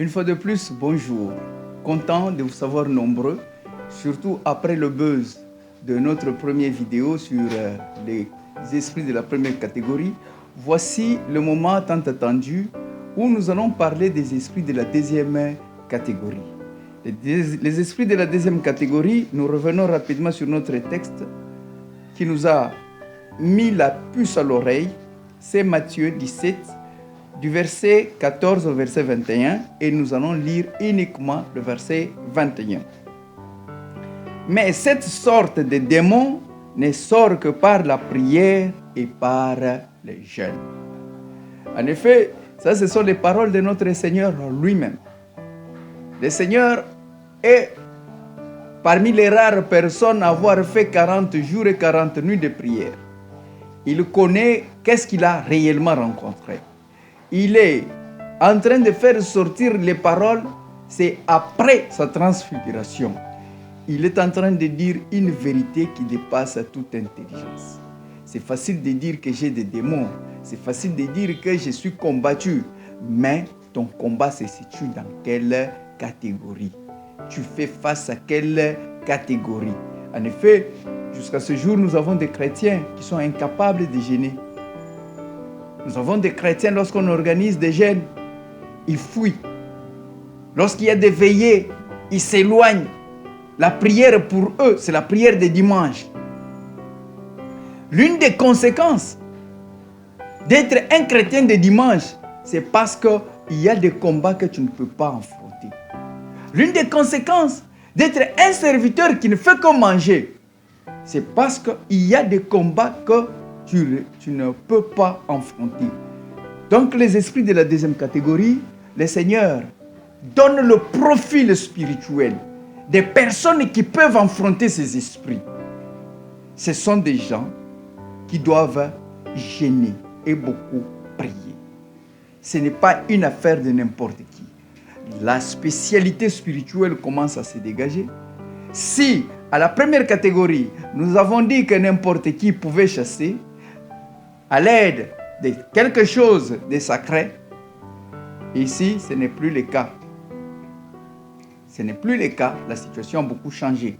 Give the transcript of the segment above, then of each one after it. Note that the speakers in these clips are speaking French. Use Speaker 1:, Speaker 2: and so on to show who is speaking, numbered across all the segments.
Speaker 1: Une fois de plus, bonjour. Content de vous savoir nombreux, surtout après le buzz de notre première vidéo sur les esprits de la première catégorie. Voici le moment tant attendu où nous allons parler des esprits de la deuxième catégorie. Les esprits de la deuxième catégorie, nous revenons rapidement sur notre texte qui nous a mis la puce à l'oreille. C'est Matthieu 17, du verset 14 au verset 21, et nous allons lire uniquement le verset 21. Mais cette sorte de démon ne sort que par la prière et par le jeûne. En effet, ça, ce sont les paroles de notre Seigneur lui-même. Le Seigneur est parmi les rares personnes à avoir fait 40 jours et 40 nuits de prière. Il connaît qu'est-ce qu'il a réellement rencontré. Il est en train de faire sortir les paroles, c'est après sa transfiguration. Il est en train de dire une vérité qui dépasse toute intelligence. C'est facile de dire que j'ai des démons, c'est facile de dire que je suis combattu, mais ton combat se situe dans quelle catégorie? Tu fais face à quelle catégorie? En effet, jusqu'à ce jour, nous avons des chrétiens qui sont incapables de jeûner. Nous avons des chrétiens, lorsqu'on organise des jeûnes, ils fuient. Lorsqu'il y a des veillées, ils s'éloignent. La prière pour eux, c'est la prière des dimanches. L'une des conséquences d'être un chrétien de dimanche, c'est parce qu'il y a des combats que tu ne peux pas affronter. L'une des conséquences d'être un serviteur qui ne fait que manger, c'est parce qu'il y a des combats que tu ne peux pas affronter. Donc les esprits de la deuxième catégorie, le Seigneur donne le profil spirituel des personnes qui peuvent affronter ces esprits. Ce sont des gens qui doivent jeûner et beaucoup prier. Ce n'est pas une affaire de n'importe qui. La spécialité spirituelle commence à se dégager. Si, à la première catégorie, nous avons dit que n'importe qui pouvait chasser, à l'aide de quelque chose de sacré, ici, ce n'est plus le cas. Ce n'est plus le cas, la situation a beaucoup changé.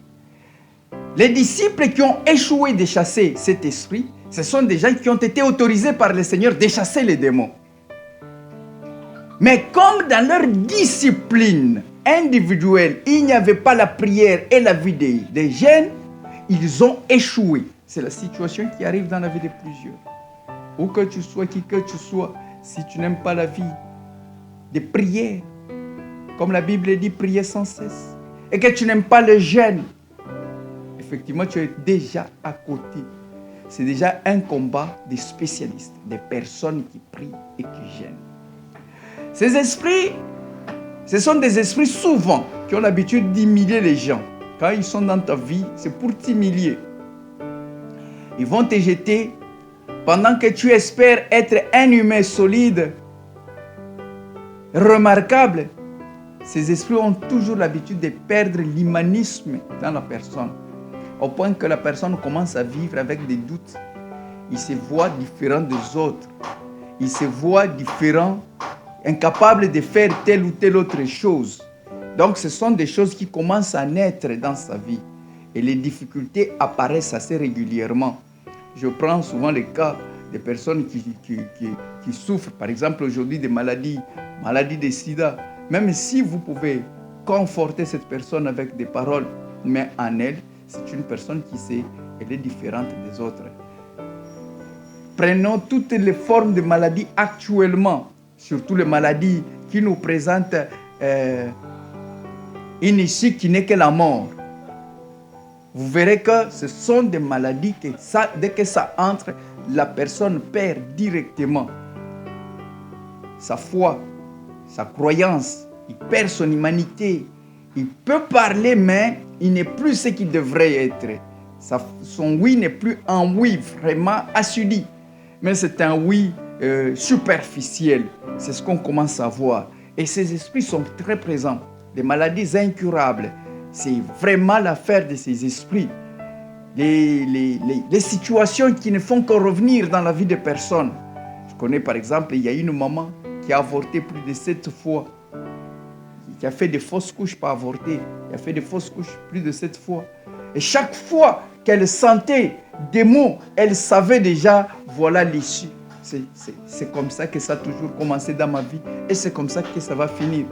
Speaker 1: Les disciples qui ont échoué de chasser cet esprit, ce sont des gens qui ont été autorisés par le Seigneur de chasser les démons. Mais comme dans leur discipline individuelle, il n'y avait pas la prière et la vie des jeunes, ils ont échoué. C'est la situation qui arrive dans la vie de plusieurs. Où que tu sois, qui que tu sois, si tu n'aimes pas la vie de prière, comme la Bible dit, prier sans cesse, et que tu n'aimes pas le jeûne, effectivement, tu es déjà à côté. C'est déjà un combat des spécialistes, des personnes qui prient et qui jeûnent. Ces esprits, ce sont des esprits souvent qui ont l'habitude d'humilier les gens. Quand ils sont dans ta vie, c'est pour t'humilier. Ils vont te jeter pendant que tu espères être un humain solide, remarquable. Ces esprits ont toujours l'habitude de perdre l'humanisme dans la personne, au point que la personne commence à vivre avec des doutes. Il se voit différent des autres. Il se voit différent, incapable de faire telle ou telle autre chose. Donc ce sont des choses qui commencent à naître dans sa vie. Et les difficultés apparaissent assez régulièrement. Je prends souvent le cas des personnes qui souffrent, par exemple aujourd'hui, des maladies de sida. Même si vous pouvez conforter cette personne avec des paroles, mais en elle, c'est une personne qui sait, elle est différente des autres. Prenons toutes les formes de maladies actuellement, surtout les maladies qui nous présentent une issue qui n'est que la mort. Vous verrez que ce sont des maladies que dès que ça entre, la personne perd directement sa foi, sa croyance, il perd son humanité. Il peut parler, mais il n'est plus ce qu'il devrait être. Son oui n'est plus un oui vraiment assidu, mais c'est un oui superficiel. C'est ce qu'on commence à voir. Et ces esprits sont très présents. Des maladies incurables, c'est vraiment l'affaire de ces esprits. Les situations qui ne font que revenir dans la vie des personnes. Je connais par exemple, il y a une maman qui a avorté plus de 7 fois. qui a fait des fausses couches pour avorter, qui a fait des fausses couches plus de 7 fois. Et chaque fois qu'elle sentait des mots, elle savait déjà, voilà l'issue. C'est comme ça que ça a toujours commencé dans ma vie et c'est comme ça que ça va finir.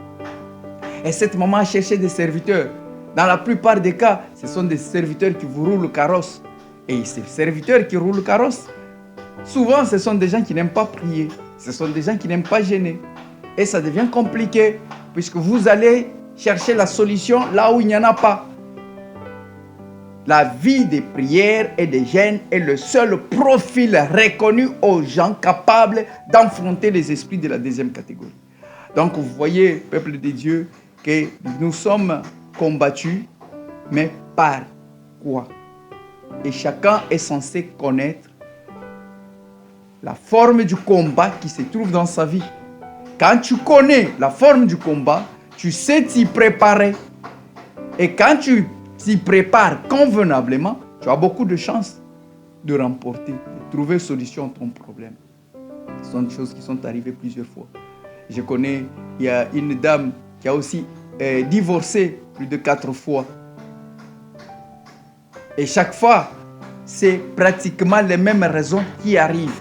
Speaker 1: Et cette maman a cherché des serviteurs. Dans la plupart des cas, ce sont des serviteurs qui vous roulent le carrosse. Et ces serviteurs qui roulent le carrosse, souvent ce sont des gens qui n'aiment pas prier. Ce sont des gens qui n'aiment pas gêner. Et ça devient compliqué puisque vous allez chercher la solution là où il n'y en a pas. La vie des prières et des jeûnes est le seul profil reconnu aux gens capables d'affronter les esprits de la deuxième catégorie. Donc vous voyez, peuple de Dieu, que nous sommes combattus, mais par quoi? Et chacun est censé connaître la forme du combat qui se trouve dans sa vie. Quand tu connais la forme du combat, tu sais t'y préparer. Et quand tu t'y prépares convenablement, tu as beaucoup de chances de remporter, de trouver une solution à ton problème. Ce sont des choses qui sont arrivées plusieurs fois. Je connais, il y a une dame qui a aussi divorcé plus de 4 fois. Et chaque fois, c'est pratiquement les mêmes raisons qui arrivent.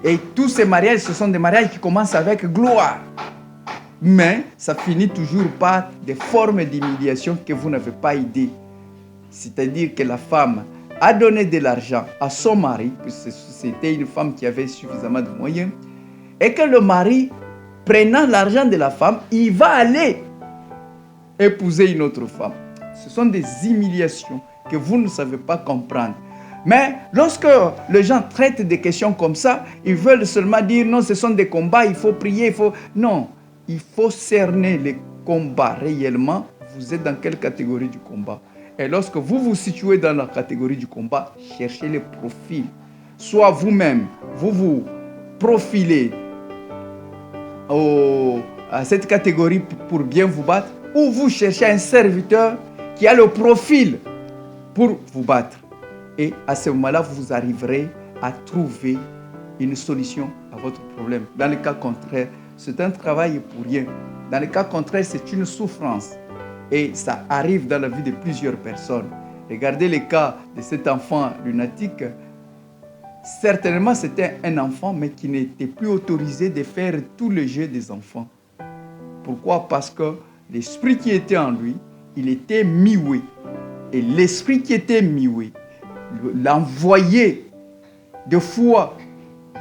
Speaker 1: Et tous ces mariages, ce sont des mariages qui commencent avec gloire. Mais ça finit toujours par des formes d'humiliation que vous n'avez pas idée. C'est-à-dire que la femme a donné de l'argent à son mari, puisque c'était une femme qui avait suffisamment de moyens, et que le mari, prenant l'argent de la femme, il va aller épouser une autre femme. Ce sont des humiliations que vous ne savez pas comprendre. Mais lorsque les gens traitent des questions comme ça, ils veulent seulement dire non, ce sont des combats, il faut prier, il faut... Non, il faut cerner les combats réellement. Vous êtes dans quelle catégorie du combat? Et lorsque vous vous situez dans la catégorie du combat, cherchez les profils. Soit vous-même, vous vous profilez à cette catégorie pour bien vous battre, ou vous cherchez un serviteur qui a le profil pour vous battre. Et à ce moment-là, vous arriverez à trouver une solution à votre problème. Dans le cas contraire, c'est un travail pour rien. Dans le cas contraire, c'est une souffrance. Et ça arrive dans la vie de plusieurs personnes. Regardez le cas de cet enfant lunatique. Certainement, c'était un enfant, mais qui n'était plus autorisé de faire tous les jeux des enfants. Pourquoi? Parce que l'esprit qui était en lui, il était mioué. Et l'esprit qui était mioué l'envoyait deux fois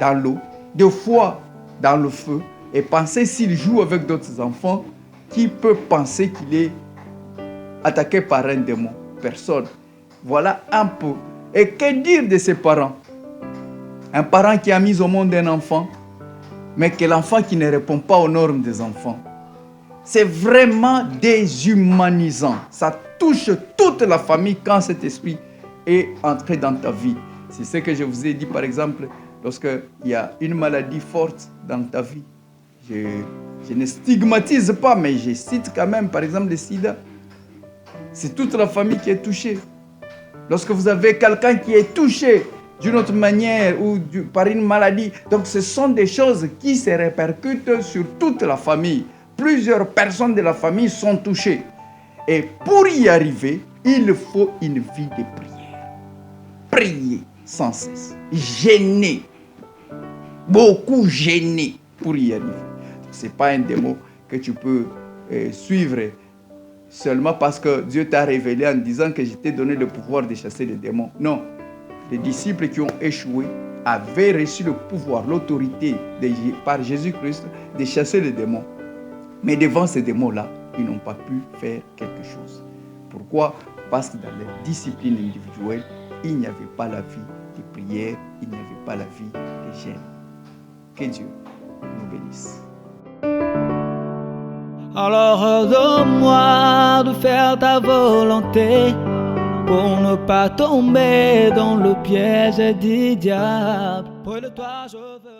Speaker 1: dans l'eau, deux fois dans le feu, et pensait s'il joue avec d'autres enfants, qui peut penser qu'il est attaqué par un démon? Personne. Voilà un peu. Et que dire de ses parents? Un parent qui a mis au monde un enfant, mais que l'enfant qui ne répond pas aux normes des enfants. C'est vraiment déshumanisant. Ça touche toute la famille quand cet esprit est entré dans ta vie. C'est ce que je vous ai dit, par exemple, lorsqu'il y a une maladie forte dans ta vie. Je ne stigmatise pas, mais je cite quand même, par exemple, le sida. C'est toute la famille qui est touchée. Lorsque vous avez quelqu'un qui est touché d'une autre manière ou par une maladie, donc ce sont des choses qui se répercutent sur toute la famille. Plusieurs personnes de la famille sont touchées. Et pour y arriver, il faut une vie de prière. Prier sans cesse. Gêner. Beaucoup gêner pour y arriver. Ce n'est pas un démon que tu peux suivre seulement parce que Dieu t'a révélé en disant que je t'ai donné le pouvoir de chasser les démons. Non. Les disciples qui ont échoué avaient reçu le pouvoir, l'autorité par Jésus-Christ de chasser les démons. Mais devant ces démons-là, ils n'ont pas pu faire quelque chose. Pourquoi? Parce que dans leur discipline individuelle, il n'y avait pas la vie de prière, il n'y avait pas la vie de jeûne. Que Dieu nous bénisse.
Speaker 2: Alors ordonne-moi de faire ta volonté pour ne pas tomber dans le piège du diable. Près de toi je veux